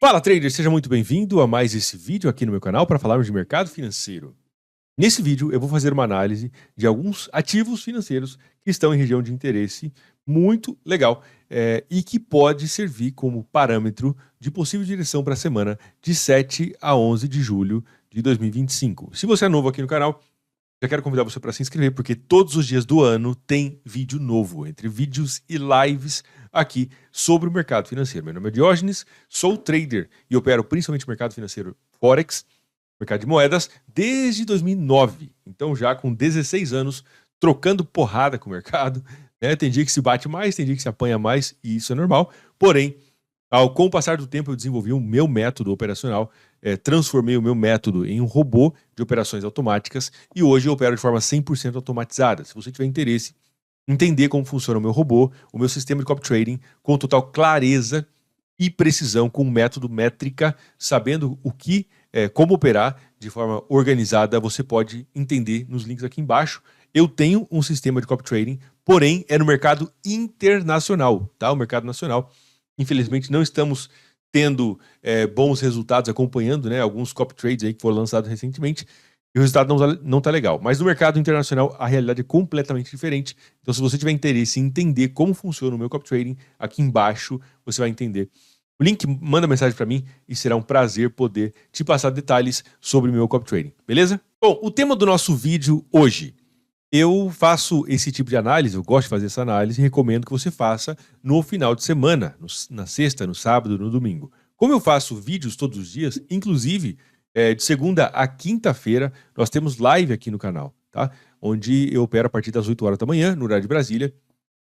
Fala, trader! Seja muito bem-vindo a mais esse vídeo aqui no meu canal para falarmos de mercado financeiro. Nesse vídeo eu vou fazer uma análise de alguns ativos financeiros que estão em região de interesse muito legal e que pode servir como parâmetro de possível direção para a semana de 7 a 11 de julho de 2025. Se você é novo aqui no canal, já quero convidar você para se inscrever, porque todos os dias do ano tem vídeo novo, entre vídeos e lives aqui sobre o mercado financeiro. Meu nome é Diógenes, sou trader e opero principalmente mercado financeiro Forex, mercado de moedas, desde 2009. Então já com 16 anos, trocando porrada com o mercado. Né? Tem dia que se bate mais, tem dia que se apanha mais, e isso é normal. Porém, com o passar do tempo, eu desenvolvi o meu método operacional, transformei o meu método em um robô de operações automáticas e hoje eu opero de forma 100% automatizada. Se você tiver interesse em entender como funciona o meu robô, o meu sistema de copy trading, com total clareza e precisão, com método métrica, sabendo como operar de forma organizada, você pode entender nos links aqui embaixo. Eu tenho um sistema de copy trading, porém é no mercado internacional, tá? O mercado nacional, infelizmente, não estamos tendo bons resultados acompanhando, né, alguns copy trades aí que foram lançados recentemente, e o resultado não tá legal. Mas no mercado internacional, a realidade é completamente diferente. Então, se você tiver interesse em entender como funciona o meu copy trading, aqui embaixo você vai entender. O link, manda mensagem para mim e será um prazer poder te passar detalhes sobre o meu copy trading, beleza? Bom, o tema do nosso vídeo hoje. Eu faço esse tipo de análise, eu gosto de fazer essa análise e recomendo que você faça no final de semana, na sexta, no sábado, no domingo. Como eu faço vídeos todos os dias, inclusive de segunda a quinta-feira, nós temos live aqui no canal, tá? Onde eu opero a partir das 8 horas da manhã, no horário de Brasília,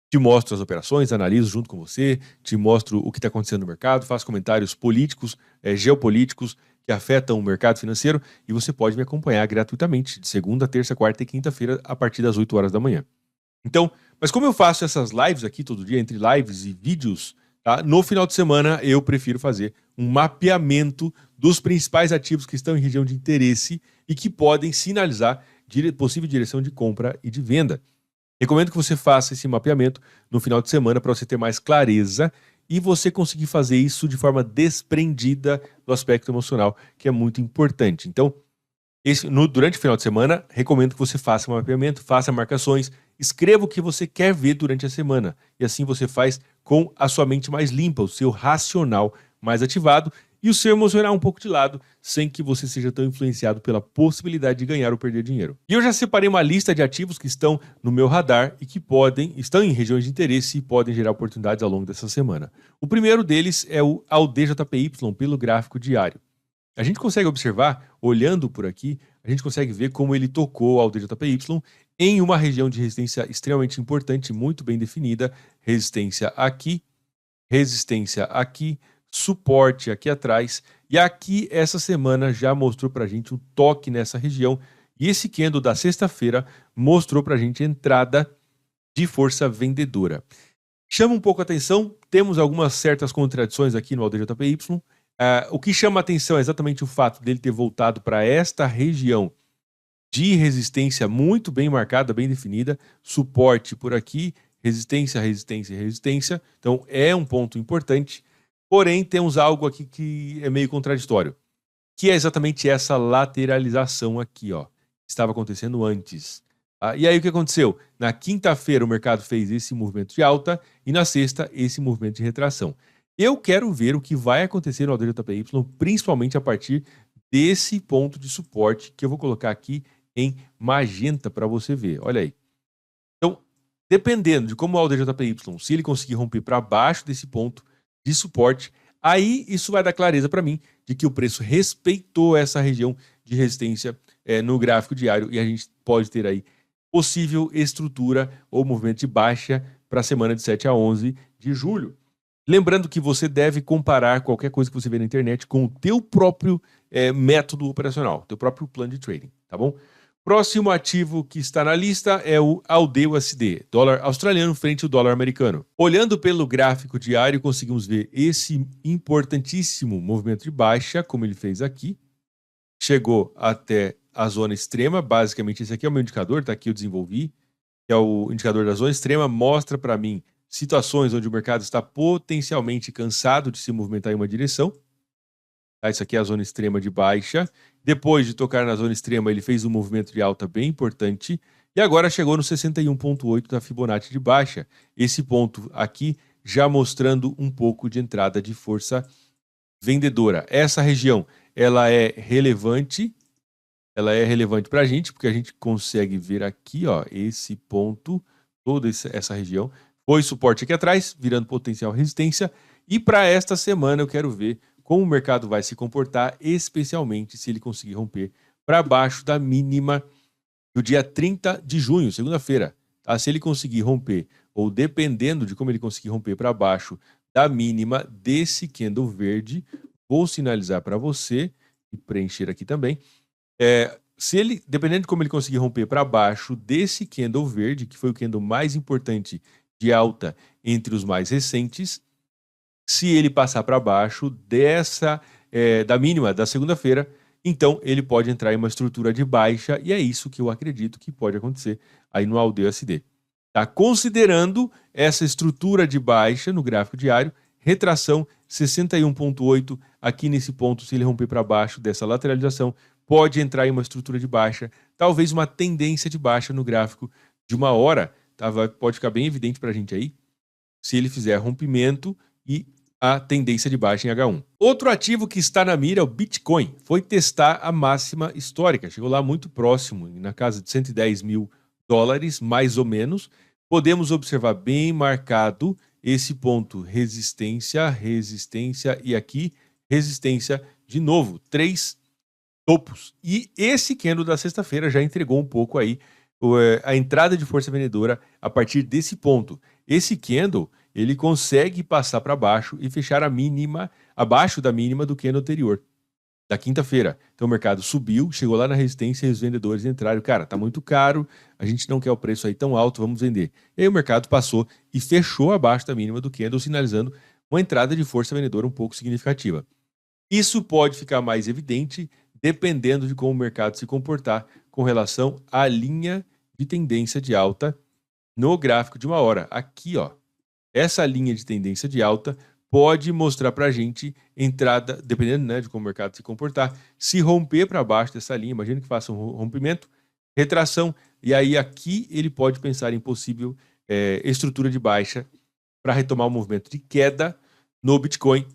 te mostro as operações, analiso junto com você, te mostro o que está acontecendo no mercado, faço comentários políticos, geopolíticos, que afetam o mercado financeiro, e você pode me acompanhar gratuitamente de segunda, terça, quarta e quinta-feira a partir das 8 horas da manhã. Então, mas como eu faço essas lives aqui todo dia, entre lives e vídeos, tá? No final de semana eu prefiro fazer um mapeamento dos principais ativos que estão em região de interesse e que podem sinalizar possível direção de compra e de venda. Recomendo que você faça esse mapeamento no final de semana para você ter mais clareza e você conseguir fazer isso de forma desprendida do aspecto emocional, que é muito importante. Então, durante o final de semana, recomendo que você faça um mapeamento, faça marcações, escreva o que você quer ver durante a semana. E assim você faz com a sua mente mais limpa, o seu racional mais ativado e o seu emocional um pouco de lado, sem que você seja tão influenciado pela possibilidade de ganhar ou perder dinheiro. E eu já separei uma lista de ativos que estão no meu radar e que estão em regiões de interesse e podem gerar oportunidades ao longo dessa semana. O primeiro deles é o ALDJPY pelo gráfico diário. A gente consegue observar, olhando por aqui, a gente consegue ver como ele tocou ao DJPY em uma região de resistência extremamente importante, muito bem definida, resistência aqui, suporte aqui atrás, e aqui essa semana já mostrou pra gente um toque nessa região, e esse candle da sexta-feira mostrou pra gente entrada de força vendedora. Chama um pouco a atenção, temos algumas certas contradições aqui no ALDJPY. O que chama a atenção é exatamente o fato dele ter voltado para esta região de resistência muito bem marcada, bem definida, suporte por aqui, resistência, resistência, resistência. Então é um ponto importante, porém temos algo aqui que é meio contraditório, que é exatamente essa lateralização aqui, ó, que estava acontecendo antes. E aí o que aconteceu? Na quinta-feira o mercado fez esse movimento de alta e na sexta esse movimento de retração. Eu quero ver o que vai acontecer no ALDJPY, principalmente a partir desse ponto de suporte que eu vou colocar aqui em magenta para você ver. Olha aí. Então, dependendo de como o ALDJPY, se ele conseguir romper para baixo desse ponto de suporte, aí isso vai dar clareza para mim de que o preço respeitou essa região de resistência no gráfico diário e a gente pode ter aí possível estrutura ou movimento de baixa para a semana de 7 a 11 de julho. Lembrando que você deve comparar qualquer coisa que você vê na internet com o teu próprio método operacional, teu próprio plano de trading, tá bom? Próximo ativo que está na lista é o AUD/USD, dólar australiano frente ao dólar americano. Olhando pelo gráfico diário, conseguimos ver esse importantíssimo movimento de baixa, como ele fez aqui. Chegou até a zona extrema, basicamente esse aqui é o meu indicador, tá aqui eu desenvolvi, que é o indicador da zona extrema, mostra para mim situações onde o mercado está potencialmente cansado de se movimentar em uma direção. Tá? Isso aqui é a zona extrema de baixa. Depois de tocar na zona extrema, ele fez um movimento de alta bem importante. E agora chegou no 61,8 da Fibonacci de baixa. Esse ponto aqui já mostrando um pouco de entrada de força vendedora. Essa região, ela é relevante para a gente, porque a gente consegue ver aqui, ó, esse ponto, toda essa região, foi suporte aqui atrás, virando potencial resistência, e para esta semana eu quero ver como o mercado vai se comportar, especialmente se ele conseguir romper para baixo da mínima do dia 30 de junho, segunda-feira. Tá? Se ele conseguir romper, ou dependendo de como ele conseguir romper para baixo da mínima desse candle verde, vou sinalizar para você e preencher aqui também. Se ele, dependendo de como ele conseguir romper para baixo desse candle verde, que foi o candle mais importante de alta entre os mais recentes, se ele passar para baixo da mínima da segunda-feira, então ele pode entrar em uma estrutura de baixa, e é isso que eu acredito que pode acontecer aí no AUD-USD. Tá? Considerando essa estrutura de baixa no gráfico diário, retração 61,8 aqui nesse ponto, se ele romper para baixo dessa lateralização, pode entrar em uma estrutura de baixa, talvez uma tendência de baixa no gráfico de uma hora, tá? Pode ficar bem evidente para a gente aí, se ele fizer rompimento e a tendência de baixa em H1. Outro ativo que está na mira é o Bitcoin. Foi testar a máxima histórica, chegou lá muito próximo, na casa de 110 mil dólares, mais ou menos. Podemos observar bem marcado esse ponto, resistência, resistência e aqui resistência de novo, 3 topos. E esse candle da sexta-feira já entregou um pouco aí a entrada de força vendedora a partir desse ponto. Esse candle, ele consegue passar para baixo e fechar a mínima, abaixo da mínima do candle anterior, da quinta-feira. Então o mercado subiu, chegou lá na resistência e os vendedores entraram. Cara, tá muito caro, a gente não quer o preço aí tão alto, vamos vender. E aí o mercado passou e fechou abaixo da mínima do candle, sinalizando uma entrada de força vendedora um pouco significativa. Isso pode ficar mais evidente dependendo de como o mercado se comportar com relação à linha de tendência de alta no gráfico de uma hora. Aqui, ó, essa linha de tendência de alta pode mostrar para a gente entrada, dependendo, né, de como o mercado se comportar, se romper para baixo dessa linha, imagina que faça um rompimento, retração, e aí aqui ele pode pensar em possível estrutura de baixa para retomar o movimento de queda no Bitcoin,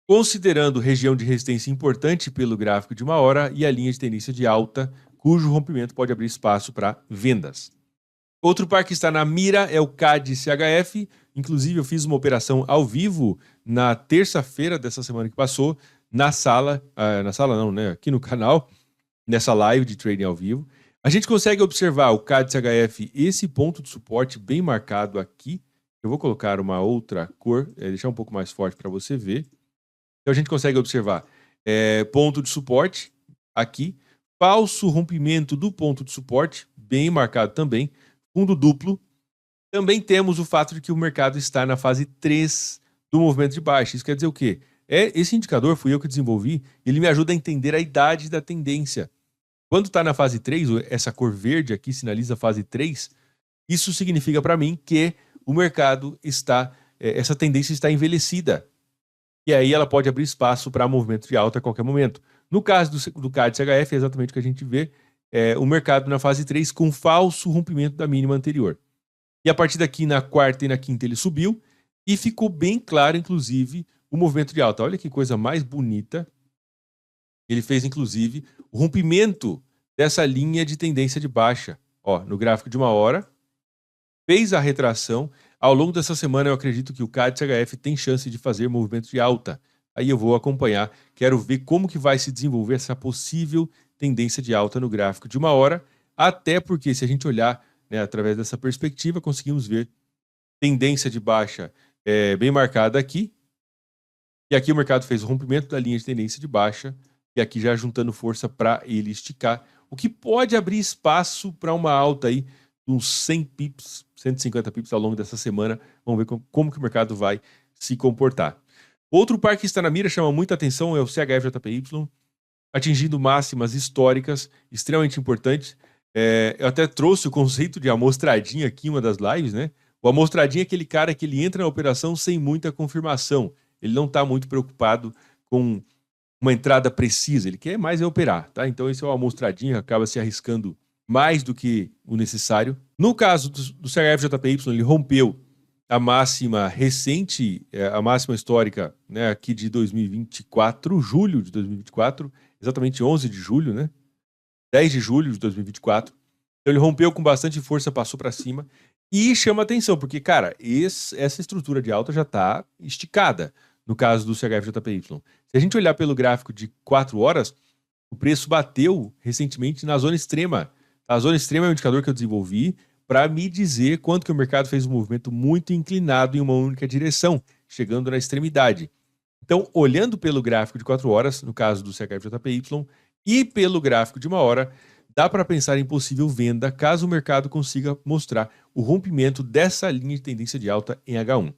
considerando região de resistência importante pelo gráfico de uma hora e a linha de tendência de alta, cujo rompimento pode abrir espaço para vendas. Outro par que está na mira é o CAD-CHF. Inclusive, eu fiz uma operação ao vivo na terça-feira dessa semana que passou, aqui no canal, nessa live de trading ao vivo. A gente consegue observar o CAD-CHF, esse ponto de suporte bem marcado aqui. Eu vou colocar uma outra cor, deixar um pouco mais forte para você ver. Então, a gente consegue observar ponto de suporte aqui, falso rompimento do ponto de suporte, bem marcado também, fundo duplo. Também temos o fato de que o mercado está na fase 3 do movimento de baixa. Isso quer dizer o quê? Esse indicador fui eu que desenvolvi, ele me ajuda a entender a idade da tendência. Quando está na fase 3, essa cor verde aqui sinaliza a fase 3, isso significa para mim que o mercado essa tendência está envelhecida. E aí ela pode abrir espaço para movimento de alta a qualquer momento. No caso do CAD-CHF, é exatamente o que a gente vê, o mercado na fase 3 com falso rompimento da mínima anterior. E a partir daqui, na quarta e na quinta, ele subiu e ficou bem claro, inclusive, o movimento de alta. Olha que coisa mais bonita. Ele fez, inclusive, o rompimento dessa linha de tendência de baixa. Ó, no gráfico de uma hora, fez a retração. Ao longo dessa semana, eu acredito que o CAD-CHF tem chance de fazer movimento de alta. Aí eu vou acompanhar, quero ver como que vai se desenvolver essa possível tendência de alta no gráfico de uma hora, até porque se a gente olhar, né, através dessa perspectiva, conseguimos ver tendência de baixa bem marcada aqui, e aqui o mercado fez o rompimento da linha de tendência de baixa, e aqui já juntando força para ele esticar, o que pode abrir espaço para uma alta aí de uns 100 pips, 150 pips ao longo dessa semana. Vamos ver como que o mercado vai se comportar. Outro par que está na mira, chama muita atenção, é o CHF-JPY, atingindo máximas históricas extremamente importantes. Eu até trouxe o conceito de amostradinha aqui em uma das lives, né? O amostradinha é aquele cara que ele entra na operação sem muita confirmação. Ele não está muito preocupado com uma entrada precisa, ele quer mais é operar, tá? Então esse é uma amostradinha, acaba se arriscando mais do que o necessário. No caso do CHF-JPY, ele rompeu a máxima recente, a máxima histórica, né, aqui de 2024, julho de 2024, exatamente 11 de julho, né? 10 de julho de 2024. Então ele rompeu com bastante força, passou para cima e chama atenção, porque, cara, essa estrutura de alta já está esticada no caso do CHF-JPY. Se a gente olhar pelo gráfico de 4 horas, o preço bateu recentemente na zona extrema. A zona extrema é um indicador que eu desenvolvi para me dizer quanto que o mercado fez um movimento muito inclinado em uma única direção, chegando na extremidade. Então, olhando pelo gráfico de 4 horas, no caso do CHF-JPY, e pelo gráfico de 1 hora, dá para pensar em possível venda caso o mercado consiga mostrar o rompimento dessa linha de tendência de alta em H1.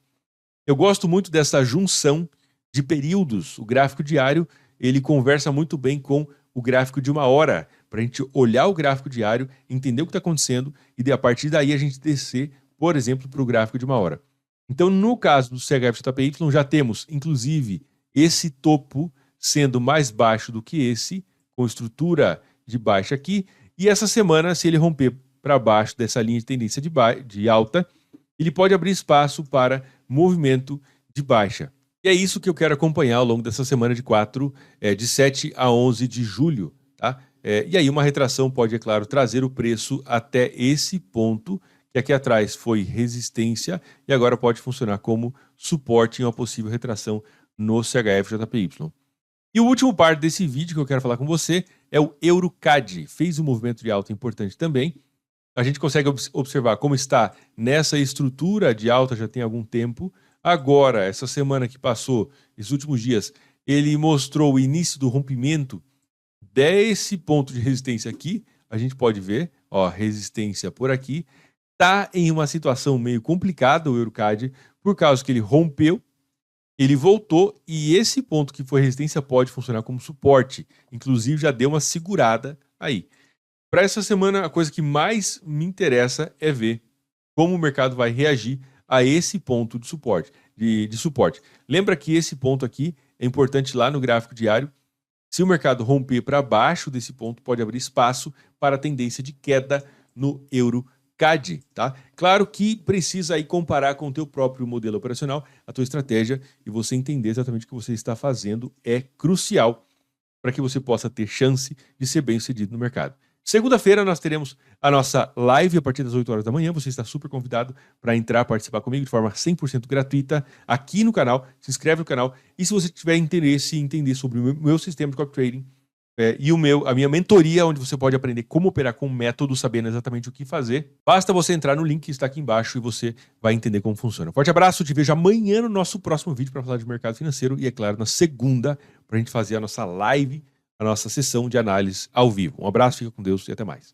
Eu gosto muito dessa junção de períodos. O gráfico diário, ele conversa muito bem com o gráfico de 1 hora, para a gente olhar o gráfico diário, entender o que está acontecendo e a partir daí a gente descer, por exemplo, para o gráfico de 1 hora. Então, no caso do CHF-JPY, já temos, inclusive, esse topo sendo mais baixo do que esse, com estrutura de baixa aqui, e essa semana, se ele romper para baixo dessa linha de tendência de alta, ele pode abrir espaço para movimento de baixa. E é isso que eu quero acompanhar ao longo dessa semana de 7 a 11 de julho, tá? E aí uma retração pode, é claro, trazer o preço até esse ponto, que aqui atrás foi resistência, e agora pode funcionar como suporte em uma possível retração no CHF-JPY. E o último parte desse vídeo que eu quero falar com você é o EuroCAD. Fez um movimento de alta importante também. A gente consegue observar como está nessa estrutura de alta já tem algum tempo. Agora, essa semana que passou, esses últimos dias, ele mostrou o início do rompimento desse ponto de resistência aqui. A gente pode ver, ó, resistência por aqui. Está em uma situação meio complicada o EuroCAD, por causa que ele rompeu, ele voltou e esse ponto que foi resistência pode funcionar como suporte. Inclusive já deu uma segurada aí. Para essa semana, a coisa que mais me interessa é ver como o mercado vai reagir a esse ponto de suporte. Lembra que esse ponto aqui é importante lá no gráfico diário. Se o mercado romper para baixo desse ponto, pode abrir espaço para a tendência de queda no EuroCAD, tá? Claro que precisa aí comparar com o teu próprio modelo operacional, a tua estratégia, e você entender exatamente o que você está fazendo é crucial para que você possa ter chance de ser bem sucedido no mercado. Segunda-feira nós teremos a nossa live a partir das 8 horas da manhã. Você está super convidado para entrar, participar comigo de forma 100% gratuita aqui no canal. Se inscreve no canal. E se você tiver interesse em entender sobre o meu sistema de copy trading e a minha mentoria, onde você pode aprender como operar com método, sabendo exatamente o que fazer, basta você entrar no link que está aqui embaixo e você vai entender como funciona. Forte abraço, te vejo amanhã no nosso próximo vídeo para falar de mercado financeiro e, é claro, na segunda, para a gente fazer a nossa live, a nossa sessão de análise ao vivo. Um abraço, fica com Deus e até mais.